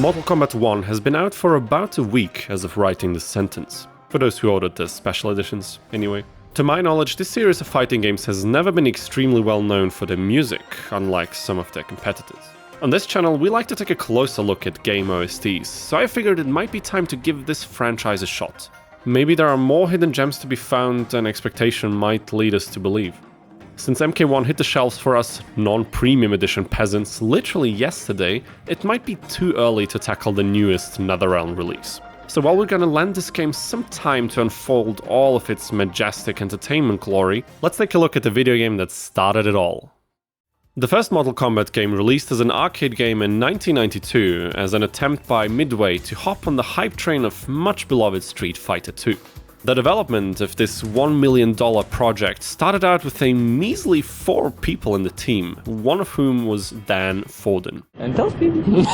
Mortal Kombat 1 has been out for about a week as of writing this sentence. For those who ordered the special editions, anyway. To my knowledge, this series of fighting games has never been extremely well known for their music, unlike some of their competitors. On this channel, we like to take a closer look at game OSTs, so I figured it might be time to give this franchise a shot. Maybe there are more hidden gems to be found than expectation might lead us to believe. Since MK1 hit the shelves for us non-premium edition peasants literally yesterday, it might be too early to tackle the newest NetherRealm release. So while we're gonna lend this game some time to unfold all of its majestic entertainment glory, let's take a look at the video game that started it all. The first Mortal Kombat game released as an arcade game in 1992 as an attempt by Midway to hop on the hype train of much beloved Street Fighter 2. The development of this $1 million project started out with a measly 4 people in the team, one of whom was Dan Forden. And those people.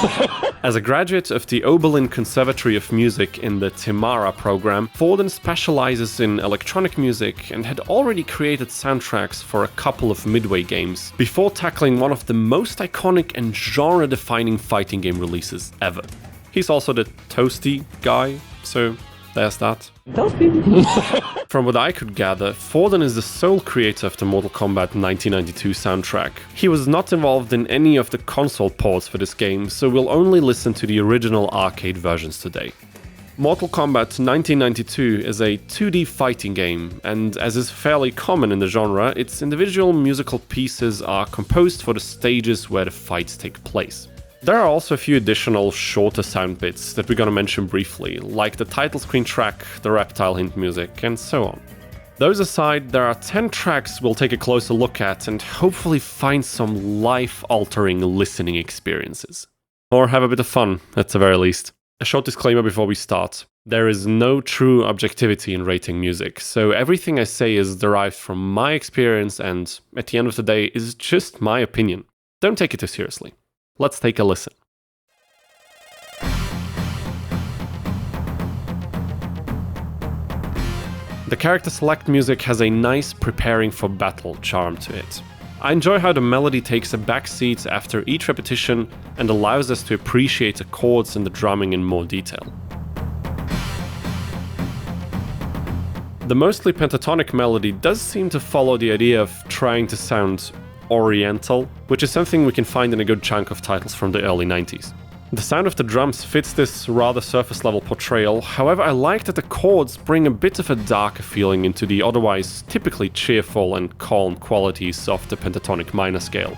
As a graduate of the Oberlin Conservatory of Music in the Timara program, Forden specializes in electronic music and had already created soundtracks for a couple of Midway games before tackling one of the most iconic and genre-defining fighting game releases ever. He's also the toasty guy, so there's that. Those people. From what I could gather, Forden is the sole creator of the Mortal Kombat 1992 soundtrack. He was not involved in any of the console ports for this game, so we'll only listen to the original arcade versions today. Mortal Kombat 1992 is a 2D fighting game, and as is fairly common in the genre, its individual musical pieces are composed for the stages where the fights take place. There are also a few additional shorter sound bits that we're gonna mention briefly, like the title screen track, the reptile hint music, and so on. Those aside, there are 10 tracks we'll take a closer look at and hopefully find some life-altering listening experiences. Or have a bit of fun, at the very least. A short disclaimer before we start. There is no true objectivity in rating music, so everything I say is derived from my experience and, at the end of the day, is just my opinion. Don't take it too seriously. Let's take a listen. The character select music has a nice preparing for battle charm to it. I enjoy how the melody takes a backseat after each repetition and allows us to appreciate the chords and the drumming in more detail. The mostly pentatonic melody does seem to follow the idea of trying to sound Oriental, which is something we can find in a good chunk of titles from the early 90s. The sound of the drums fits this rather surface-level portrayal, however I like that the chords bring a bit of a darker feeling into the otherwise typically cheerful and calm qualities of the pentatonic minor scale.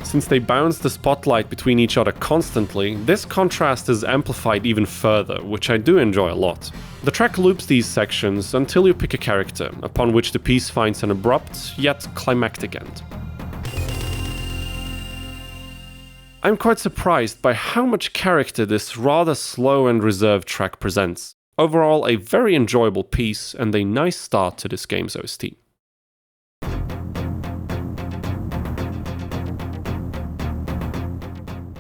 Since they bounce the spotlight between each other constantly, this contrast is amplified even further, which I do enjoy a lot. The track loops these sections until you pick a character, upon which the piece finds an abrupt, yet climactic end. I'm quite surprised by how much character this rather slow and reserved track presents. Overall, a very enjoyable piece and a nice start to this game's OST.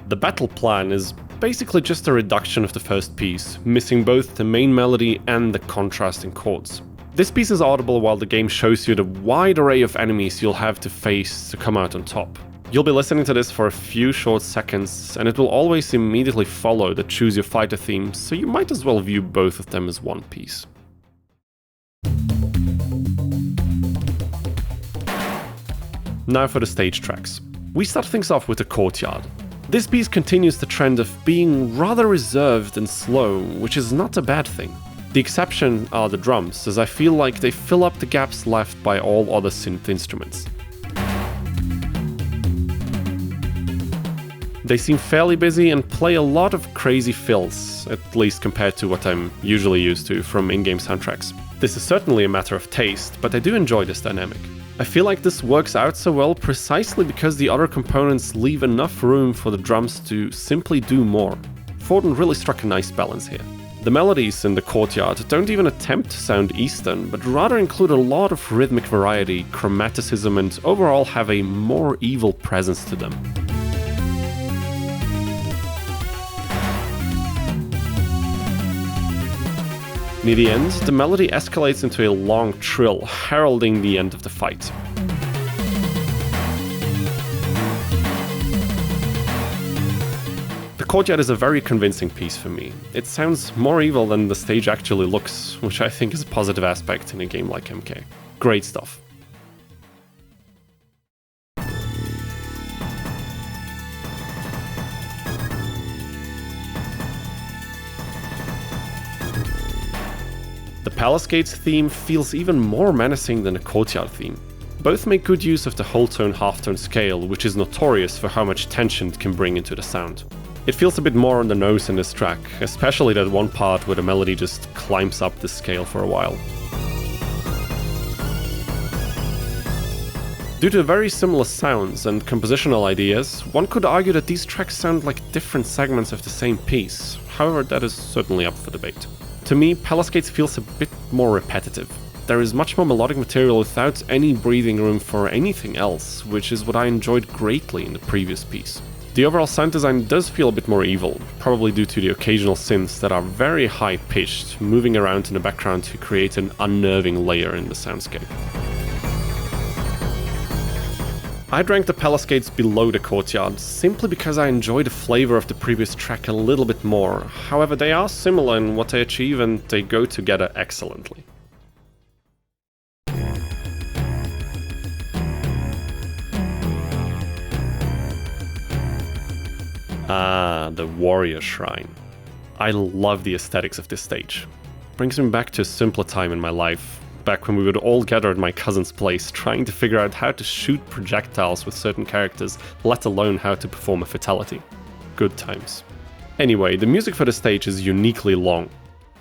The battle plan is basically just a reduction of the first piece, missing both the main melody and the contrasting chords. This piece is audible while the game shows you the wide array of enemies you'll have to face to come out on top. You'll be listening to this for a few short seconds, and it will always immediately follow the Choose Your Fighter theme, so you might as well view both of them as one piece. Now for the stage tracks. We start things off with the Courtyard. This piece continues the trend of being rather reserved and slow, which is not a bad thing. The exception are the drums, as I feel like they fill up the gaps left by all other synth instruments. They seem fairly busy and play a lot of crazy fills, at least compared to what I'm usually used to from in-game soundtracks. This is certainly a matter of taste, but I do enjoy this dynamic. I feel like this works out so well precisely because the other components leave enough room for the drums to simply do more. Forden really struck a nice balance here. The melodies in the Courtyard don't even attempt to sound Eastern, but rather include a lot of rhythmic variety, chromaticism, and overall have a more evil presence to them. Near the end, the melody escalates into a long trill, heralding the end of the fight. Courtyard is a very convincing piece for me. It sounds more evil than the stage actually looks, which I think is a positive aspect in a game like MK. Great stuff. The Palace Gates theme feels even more menacing than the Courtyard theme. Both make good use of the whole tone half-tone scale, which is notorious for how much tension it can bring into the sound. It feels a bit more on the nose in this track, especially that one part where the melody just climbs up the scale for a while. Due to very similar sounds and compositional ideas, one could argue that these tracks sound like different segments of the same piece. However, that is certainly up for debate. To me, Palace Gates feels a bit more repetitive. There is much more melodic material without any breathing room for anything else, which is what I enjoyed greatly in the previous piece. The overall sound design does feel a bit more evil, probably due to the occasional synths that are very high-pitched, moving around in the background to create an unnerving layer in the soundscape. I'd rank the Palace Gates below the Courtyard, simply because I enjoy the flavor of the previous track a little bit more. However, they are similar in what they achieve and they go together excellently. Ah, the Warrior Shrine. I love the aesthetics of this stage. Brings me back to a simpler time in my life, back when we would all gather at my cousin's place trying to figure out how to shoot projectiles with certain characters, let alone how to perform a fatality. Good times. Anyway, the music for the stage is uniquely long.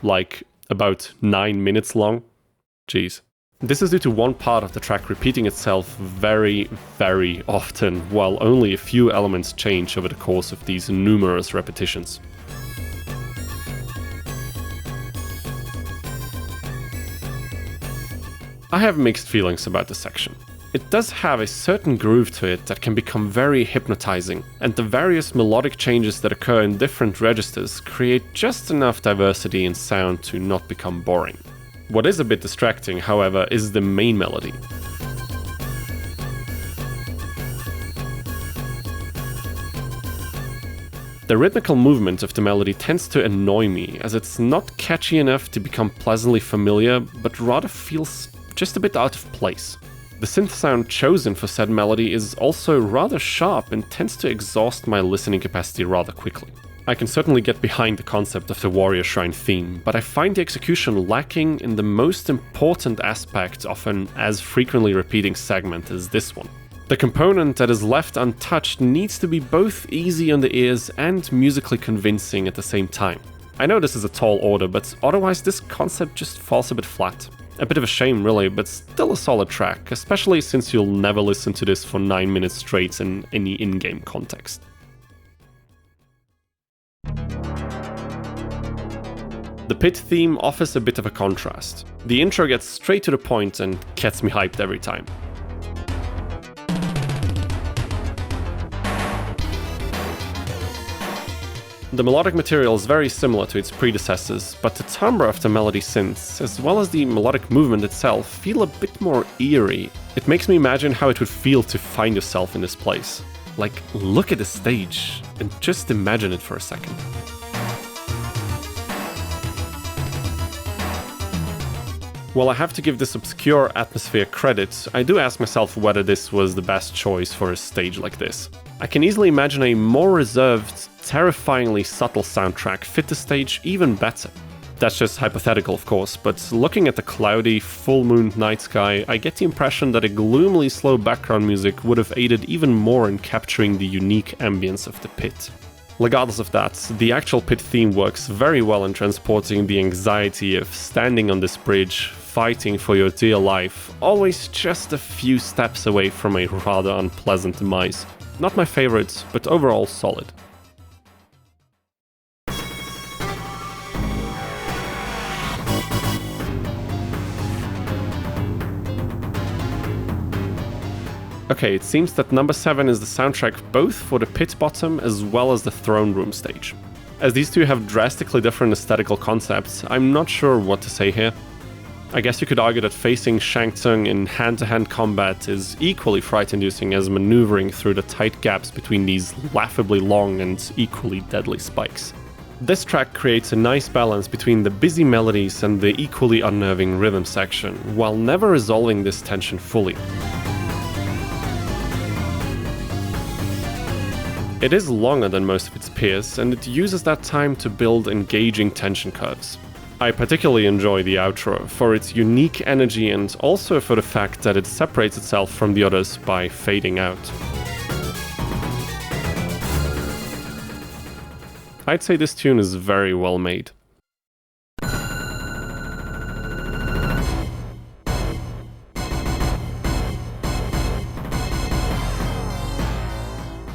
Like, about 9 minutes long. Jeez. This is due to one part of the track repeating itself very, very often, while only a few elements change over the course of these numerous repetitions. I have mixed feelings about this section. It does have a certain groove to it that can become very hypnotizing, and the various melodic changes that occur in different registers create just enough diversity in sound to not become boring. What is a bit distracting, however, is the main melody. The rhythmical movement of the melody tends to annoy me, as it's not catchy enough to become pleasantly familiar, but rather feels just a bit out of place. The synth sound chosen for said melody is also rather sharp and tends to exhaust my listening capacity rather quickly. I can certainly get behind the concept of the Warrior Shrine theme, but I find the execution lacking in the most important aspect of an as frequently repeating segment as this one. The component that is left untouched needs to be both easy on the ears and musically convincing at the same time. I know this is a tall order, but otherwise this concept just falls a bit flat. A bit of a shame really, but still a solid track, especially since you'll never listen to this for 9 minutes straight in any in-game context. The pit theme offers a bit of a contrast. The intro gets straight to the point and gets me hyped every time. The melodic material is very similar to its predecessors, but the timbre of the melody synths, as well as the melodic movement itself, feel a bit more eerie. It makes me imagine how it would feel to find yourself in this place. Like, look at the stage, and just imagine it for a second. While I have to give this obscure atmosphere credit, I do ask myself whether this was the best choice for a stage like this. I can easily imagine a more reserved, terrifyingly subtle soundtrack fit the stage even better. That's just hypothetical, of course, but looking at the cloudy, full moon night sky, I get the impression that a gloomily slow background music would have aided even more in capturing the unique ambience of the pit. Regardless of that, the actual pit theme works very well in transporting the anxiety of standing on this bridge, fighting for your dear life, always just a few steps away from a rather unpleasant demise. Not my favorite, but overall solid. Okay, it seems that number 7 is the soundtrack both for the pit bottom as well as the throne room stage. As these two have drastically different aesthetical concepts, I'm not sure what to say here. I guess you could argue that facing Shang Tsung in hand-to-hand combat is equally fright-inducing as maneuvering through the tight gaps between these laughably long and equally deadly spikes. This track creates a nice balance between the busy melodies and the equally unnerving rhythm section, while never resolving this tension fully. It is longer than most of its peers, and it uses that time to build engaging tension curves. I particularly enjoy the outro for its unique energy and also for the fact that it separates itself from the others by fading out. I'd say this tune is very well made.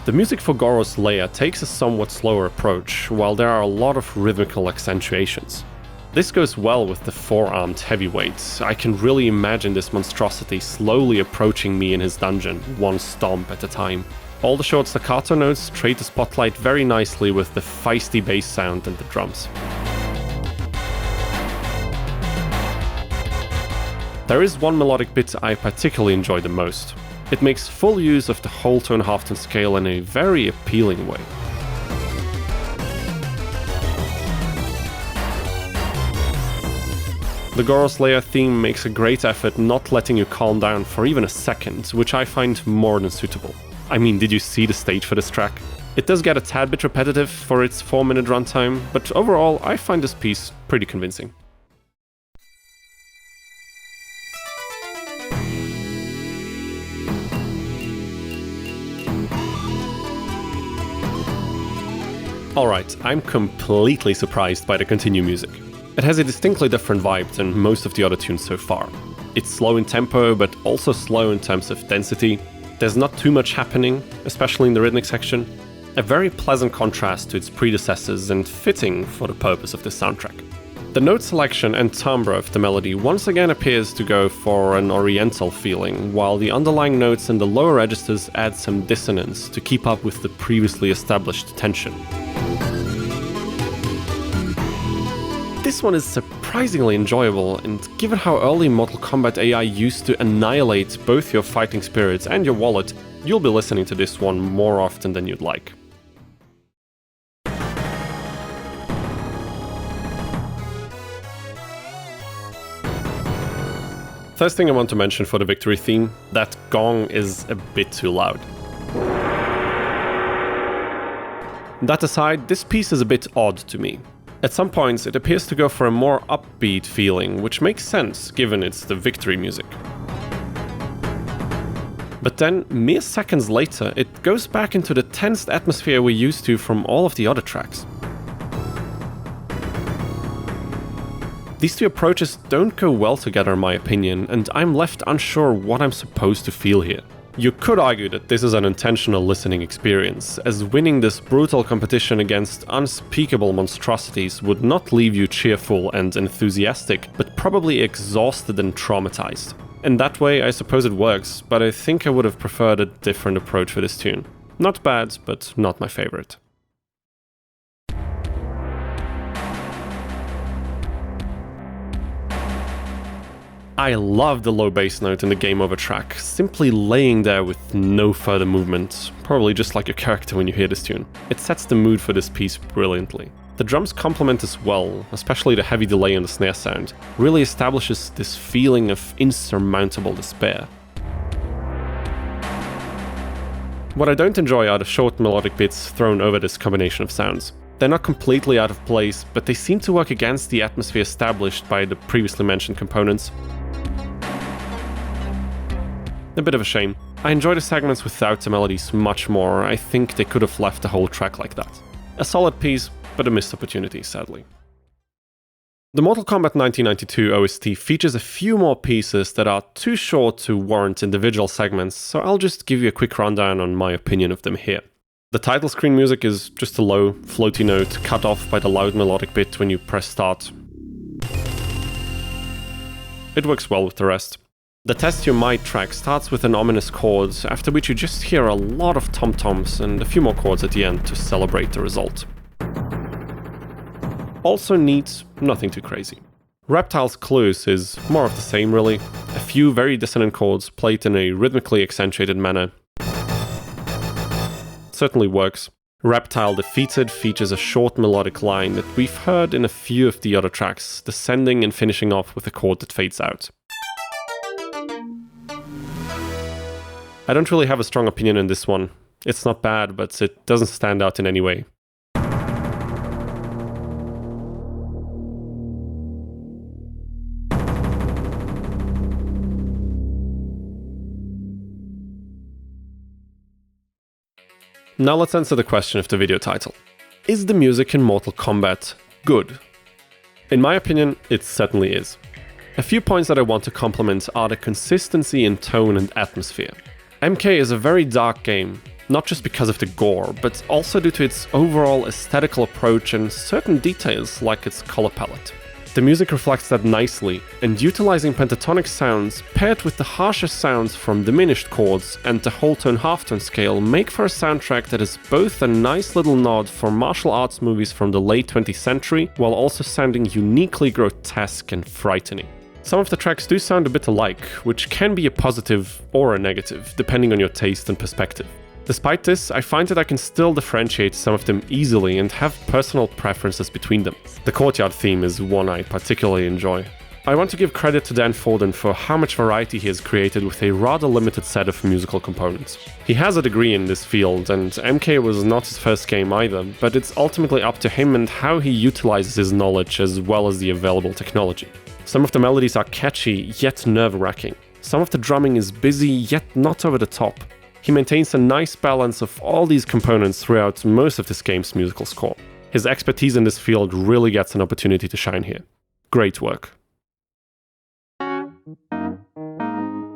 The music for Goro's Lair takes a somewhat slower approach, while there are a lot of rhythmical accentuations. This goes well with the four-armed heavyweight. I can really imagine this monstrosity slowly approaching me in his dungeon, one stomp at a time. All the short staccato notes trade the spotlight very nicely with the feisty bass sound and the drums. There is one melodic bit I particularly enjoy the most. It makes full use of the whole tone halftone scale in a very appealing way. The Goro's Lair theme makes a great effort not letting you calm down for even a second, which I find more than suitable. I mean, did you see the stage for this track? It does get a tad bit repetitive for its 4-minute runtime, but overall I find this piece pretty convincing. Alright, I'm completely surprised by the Continue music. It has a distinctly different vibe than most of the other tunes so far. It's slow in tempo, but also slow in terms of density. There's not too much happening, especially in the rhythmic section. A very pleasant contrast to its predecessors and fitting for the purpose of this soundtrack. The note selection and timbre of the melody once again appears to go for an oriental feeling, while the underlying notes in the lower registers add some dissonance to keep up with the previously established tension. This one is surprisingly enjoyable, and given how early Mortal Kombat AI used to annihilate both your fighting spirits and your wallet, you'll be listening to this one more often than you'd like. First thing I want to mention for the victory theme, that gong is a bit too loud. That aside, this piece is a bit odd to me. At some points, it appears to go for a more upbeat feeling, which makes sense given it's the victory music. But then, mere seconds later, it goes back into the tensed atmosphere we're used to from all of the other tracks. These two approaches don't go well together in my opinion, and I'm left unsure what I'm supposed to feel here. You could argue that this is an intentional listening experience, as winning this brutal competition against unspeakable monstrosities would not leave you cheerful and enthusiastic, but probably exhausted and traumatized. In that way, I suppose it works, but I think I would have preferred a different approach for this tune. Not bad, but not my favorite. I love the low bass note in the game over track, simply laying there with no further movement, probably just like your character when you hear this tune. It sets the mood for this piece brilliantly. The drums complement this well, especially the heavy delay in the snare sound, really establishes this feeling of insurmountable despair. What I don't enjoy are the short melodic bits thrown over this combination of sounds. They're not completely out of place, but they seem to work against the atmosphere established by the previously mentioned components. A bit of a shame. I enjoy the segments without the melodies much more. I think they could have left the whole track like that. A solid piece, but a missed opportunity, sadly. The Mortal Kombat 1992 OST features a few more pieces that are too short to warrant individual segments, so I'll just give you a quick rundown on my opinion of them here. The title screen music is just a low, floaty note cut off by the loud melodic bit when you press start. It works well with the rest. The Test Your Might track starts with an ominous chord, after which you just hear a lot of tom-toms and a few more chords at the end to celebrate the result. Also neat, nothing too crazy. Reptile's Clues is more of the same really. A few very dissonant chords played in a rhythmically accentuated manner. Certainly works. Reptile Defeated features a short melodic line that we've heard in a few of the other tracks, descending and finishing off with a chord that fades out. I don't really have a strong opinion on this one. It's not bad, but it doesn't stand out in any way. Now let's answer the question of the video title. Is the music in Mortal Kombat good? In my opinion, it certainly is. A few points that I want to compliment are the consistency in tone and atmosphere. MK is a very dark game, not just because of the gore, but also due to its overall aesthetical approach and certain details like its color palette. The music reflects that nicely, and utilizing pentatonic sounds paired with the harsher sounds from diminished chords and the whole tone halftone scale make for a soundtrack that is both a nice little nod for martial arts movies from the late 20th century, while also sounding uniquely grotesque and frightening. Some of the tracks do sound a bit alike, which can be a positive or a negative, depending on your taste and perspective. Despite this, I find that I can still differentiate some of them easily and have personal preferences between them. The Courtyard theme is one I particularly enjoy. I want to give credit to Dan Forden for how much variety he has created with a rather limited set of musical components. He has a degree in this field, and MK was not his first game either, but it's ultimately up to him and how he utilizes his knowledge as well as the available technology. Some of the melodies are catchy, yet nerve-wracking. Some of the drumming is busy, yet not over the top. He maintains a nice balance of all these components throughout most of this game's musical score. His expertise in this field really gets an opportunity to shine here. Great work.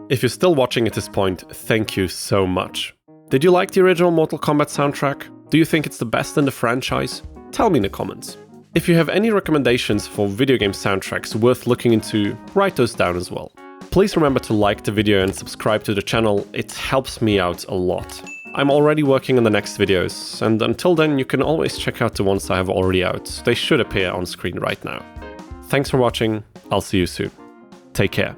If you're still watching at this point, thank you so much. Did you like the original Mortal Kombat soundtrack? Do you think it's the best in the franchise? Tell me in the comments. If you have any recommendations for video game soundtracks worth looking into, write those down as well. Please remember to like the video and subscribe to the channel, it helps me out a lot. I'm already working on the next videos, and until then you can always check out the ones I have already out. They should appear on screen right now. Thanks for watching, I'll see you soon. Take care.